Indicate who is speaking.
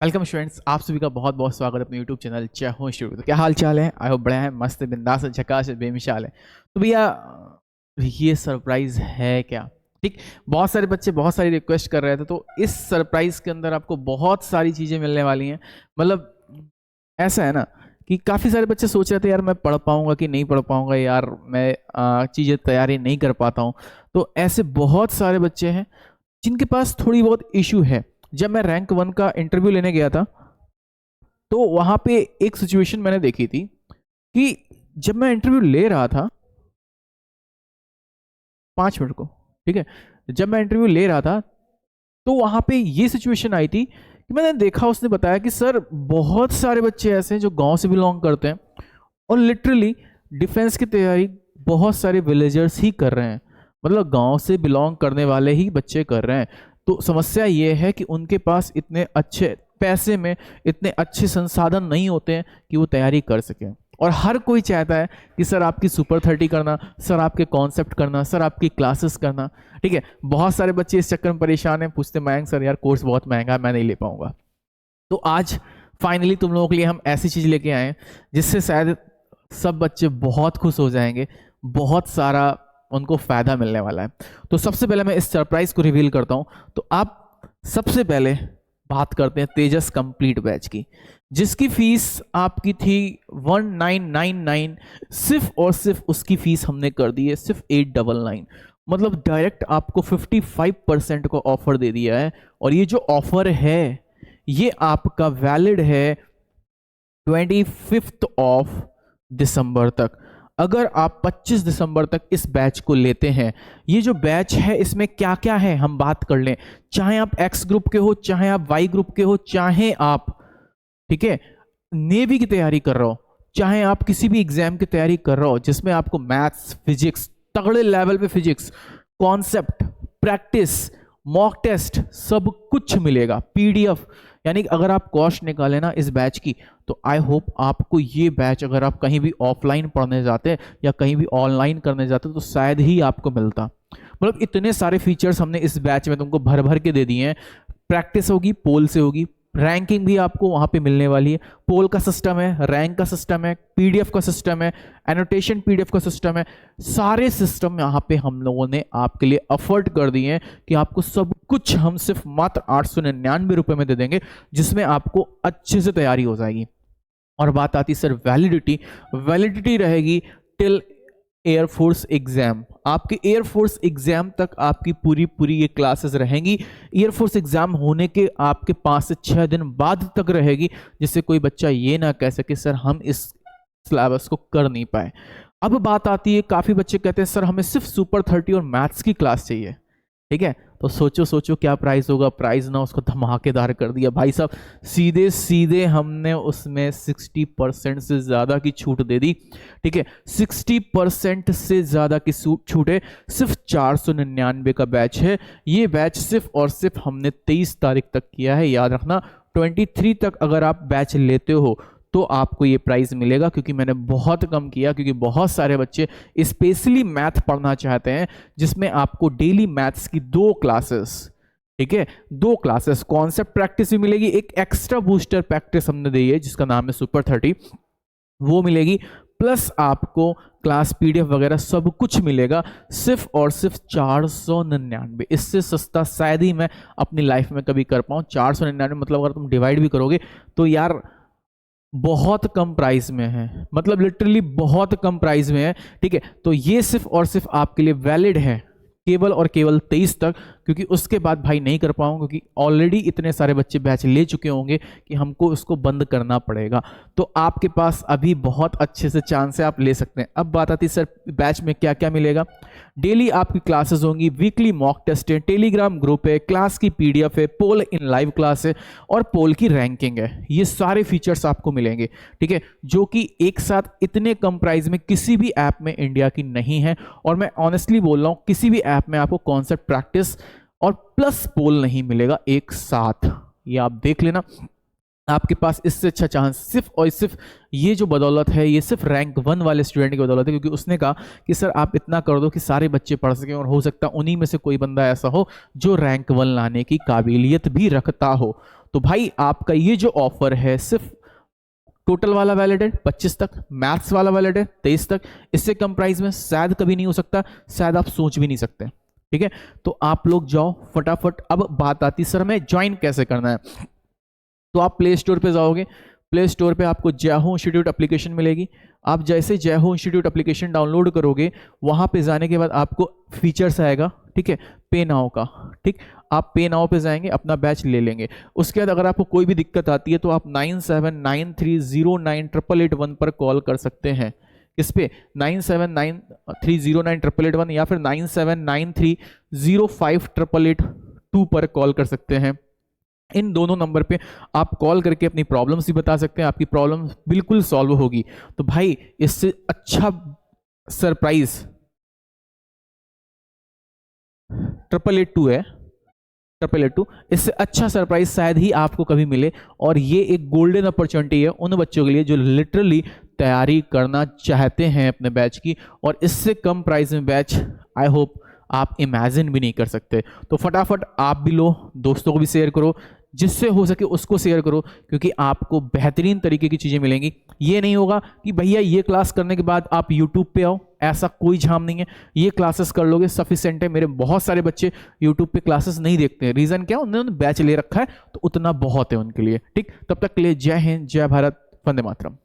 Speaker 1: Welcome students, आप सभी का बहुत बहुत स्वागत है अपने यूट्यूब चैनल जय हो स्टूडियो। तो क्या हाल चाल है? आई होप बढ़िया है, मस्त है, बिंदास है, झकास है, बेमिसाल है। तो भैया ये सरप्राइज है क्या? ठीक, बहुत सारे बच्चे बहुत सारी रिक्वेस्ट कर रहे थे, तो इस सरप्राइज के अंदर आपको बहुत सारी चीज़ें मिलने वाली हैं। मतलब ऐसा है ना कि काफ़ी सारे बच्चे सोच रहे थे यार मैं पढ़ पाऊंगा कि नहीं पढ़ पाऊंगा, यार मैं चीज़ें तैयारी नहीं कर पाता हूँ। तो ऐसे बहुत सारे बच्चे हैं जिनके पास थोड़ी बहुत इशू है। जब मैं रैंक 1 का इंटरव्यू लेने गया था तो वहां पे एक सिचुएशन मैंने देखी थी कि जब मैं इंटरव्यू ले रहा था, 5 मिनट को, ठीक है, जब मैं इंटरव्यू ले रहा था तो वहां पे ये सिचुएशन आई थी कि मैंने देखा, उसने बताया कि सर बहुत सारे बच्चे ऐसे हैं जो गांव से बिलोंग करते हैं और लिटरली डिफेंस की तैयारी बहुत सारे विलेजर्स ही कर रहे हैं। मतलब गांव से बिलोंग करने वाले ही बच्चे कर रहे हैं। तो समस्या ये है कि उनके पास इतने अच्छे पैसे में इतने अच्छे संसाधन नहीं होते हैं कि वो तैयारी कर सकें। और हर कोई चाहता है कि सर आपकी सुपर 30 करना, सर आपके कॉन्सेप्ट करना, सर आपकी क्लासेस करना। ठीक है, बहुत सारे बच्चे इस चक्कर में परेशान हैं, पूछते मयंक सर यार कोर्स बहुत महंगा है, मैं नहीं ले पाऊंगा। तो आज फाइनली तुम लोगों के लिए हम ऐसी चीज लेके आए हैं जिससे शायद सब बच्चे बहुत खुश हो जाएंगे, बहुत सारा उनको फायदा मिलने वाला है। तो सबसे पहले मैं इस सरप्राइज को रिवील करता हूं। तो आप सबसे पहले बात करते हैं तेजस कंप्लीट बैच की, जिसकी फीस आपकी थी 1999। सिर्फ और सिर्फ उसकी फीस हमने कर दी है सिर्फ 899। मतलब डायरेक्ट आपको 55% को ऑफर दे दिया है। और ये जो ऑफर है ये आपका वैलिड है 25 तक। अगर आप 25 दिसंबर तक इस बैच को लेते हैं, ये जो बैच है इसमें क्या क्या है हम बात कर लें। चाहे आप एक्स ग्रुप के हो, चाहे आप वाई ग्रुप के हो, चाहे आप, ठीक है, नेवी की तैयारी कर रहे हो, चाहे आप किसी भी एग्जाम की तैयारी कर रहे हो जिसमें आपको मैथ्स फिजिक्स, तगड़े लेवल पे physics, concept, practice, mock test, सब कुछ मिलेगा, पीडीएफ। यानी कि अगर आप कॉस्ट निकालें ना इस बैच की, तो आई होप आपको ये बैच अगर आप कहीं भी ऑफलाइन पढ़ने जाते या कहीं भी ऑनलाइन करने जाते तो शायद ही आपको मिलता। मतलब इतने सारे फीचर्स हमने इस बैच में तुमको भर भर के दे दिए हैं। प्रैक्टिस होगी, पोल से होगी, रैंकिंग भी आपको वहां पे मिलने वाली है, पोल का सिस्टम है, रैंक का सिस्टम है, पीडीएफ का सिस्टम है, एनोटेशन पीडीएफ का सिस्टम है। सारे सिस्टम यहाँ पे हम लोगों ने आपके लिए अफोर्ड कर दिए हैं कि आपको सब कुछ हम सिर्फ मात्र 899 रुपए में दे देंगे, जिसमें आपको अच्छे से तैयारी हो जाएगी। और बात आती सर वैलिडिटी, वैलिडिटी रहेगी टिल एयरफोर्स एग्जाम। आपके एयरफोर्स एग्जाम तक आपकी पूरी पूरी ये क्लासेस रहेंगी। एयरफोर्स एग्जाम होने के आपके 5 से 6 दिन बाद तक रहेगी, जिससे कोई बच्चा ये ना कह सके सर हम इस सिलेबस को कर नहीं पाए। अब बात आती है, काफी बच्चे कहते हैं सर हमें सिर्फ सुपर 30 और मैथ्स की क्लास चाहिए। ठीक है, तो सोचो सोचो क्या प्राइस होगा। प्राइस ना उसको धमाकेदार कर दिया भाई साहब, सीधे सीधे हमने उसमें 60% से ज़्यादा की छूट दे दी। ठीक है, 60% से ज़्यादा की छूट है। सिर्फ 499 का बैच है। ये बैच सिर्फ और सिर्फ हमने 23 तारीख तक किया है, याद रखना। 23 तक अगर आप बैच लेते हो तो आपको ये प्राइस मिलेगा, क्योंकि मैंने बहुत कम किया, क्योंकि बहुत सारे बच्चे स्पेशली मैथ पढ़ना चाहते हैं जिसमें आपको डेली मैथ्स की 2 क्लासेस, ठीक है, 2 क्लासेस कॉन्सेप्ट प्रैक्टिस भी मिलेगी, एक एक्स्ट्रा बूस्टर प्रैक्टिस हमने दी है जिसका नाम है सुपर 30, वो मिलेगी, प्लस आपको क्लास पीडीएफ वगैरह सब कुछ मिलेगा सिर्फ और सिर्फ 499। इससे सस्ता शायद ही मैं अपनी लाइफ में कभी कर पाऊँ। 499 मतलब अगर तुम डिवाइड भी करोगे तो यार बहुत कम प्राइस में है, मतलब लिटरली बहुत कम प्राइस में है। ठीक है, तो ये सिर्फ और सिर्फ आपके लिए वैलिड है केवल और केवल 23 तक, क्योंकि उसके बाद भाई नहीं कर पाऊंगा, क्योंकि ऑलरेडी इतने सारे बच्चे बैच ले चुके होंगे कि हमको उसको बंद करना पड़ेगा। तो आपके पास अभी बहुत अच्छे से चांस है, आप ले सकते हैं। अब बात आती है सर बैच में क्या क्या मिलेगा। डेली आपकी क्लासेस होंगी, वीकली मॉक टेस्ट है, टेलीग्राम ग्रुप है, क्लास की पीडीएफ है, पोल इन लाइव क्लास है और पोल की रैंकिंग है। ये सारे फीचर्स आपको मिलेंगे, ठीक है, जो कि एक साथ इतने कम प्राइस में किसी भी ऐप में इंडिया की नहीं है। और मैं ऑनेस्टली बोल रहा हूं, किसी भी ऐप में आपको कॉन्सेप्ट प्रैक्टिस और प्लस पोल नहीं मिलेगा एक साथ। ये आप देख लेना, आपके पास इससे अच्छा चांस सिर्फ और सिर्फ ये जो बदौलत है, ये सिर्फ रैंक 1 वाले स्टूडेंट की बदौलत है, क्योंकि उसने कहा कि सर आप इतना कर दो कि सारे बच्चे पढ़ सकें, और हो सकता है उन्हीं में से कोई बंदा ऐसा हो जो रैंक 1 लाने की काबिलियत भी रखता हो। तो भाई आपका ये जो ऑफर है सिर्फ टोटल वाला वैलिड है 25 तक, मैथ्स वाला वैलिड है 23 तक, इससे कम प्राइस में शायद कभी नहीं हो सकता, शायद आप सोच भी नहीं सकते। ठीक है, तो आप लोग जाओ फटाफट। अब बात आती सर हमें ज्वाइन कैसे करना है, तो आप प्ले स्टोर पे जाओगे, प्ले स्टोर पे आपको जयहो इंस्टीट्यूट एप्लीकेशन मिलेगी। आप जैसे जयहो इंस्टीट्यूट एप्लीकेशन डाउनलोड करोगे, वहां पे जाने के बाद आपको फीचर्स आएगा, ठीक है, पे नाउ का। ठीक, आप पे नाउ पे जाएंगे, अपना बैच ले लेंगे। उसके बाद अगर आपको कोई भी दिक्कत आती है तो आप 9793098881 पर कॉल कर सकते हैं। किस पे? 9793098881 या फिर 9793058882 पर कॉल कर सकते हैं। इन दोनों नंबर पे आप कॉल करके अपनी प्रॉब्लम्स भी बता सकते हैं, आपकी प्रॉब्लम बिल्कुल सॉल्व होगी। तो भाई इससे अच्छा सरप्राइज 8882 है, 8882, इससे अच्छा सरप्राइज शायद ही आपको कभी मिले। और ये एक गोल्डन अपॉर्चुनिटी है उन बच्चों के लिए जो लिटरली तैयारी करना चाहते हैं अपने बैच की, और इससे कम प्राइस में बैच आई होप आप इमेजिन भी नहीं कर सकते। तो फटाफट आप भी लो, दोस्तों को भी शेयर करो, जिससे हो सके उसको शेयर करो, क्योंकि आपको बेहतरीन तरीके की चीज़ें मिलेंगी। ये नहीं होगा कि भैया ये क्लास करने के बाद आप यूट्यूब पे आओ, ऐसा कोई झाम नहीं है। ये क्लासेस कर लोगे सफिशिएंट है। मेरे बहुत सारे बच्चे यूट्यूब पे क्लासेस नहीं देखते हैं, रीज़न क्या? उन्होंने बैच ले रखा है, तो उतना बहुत है उनके लिए। ठीक, तब तक के लिए जय हिंद, जय भारत, वंदे मातरम।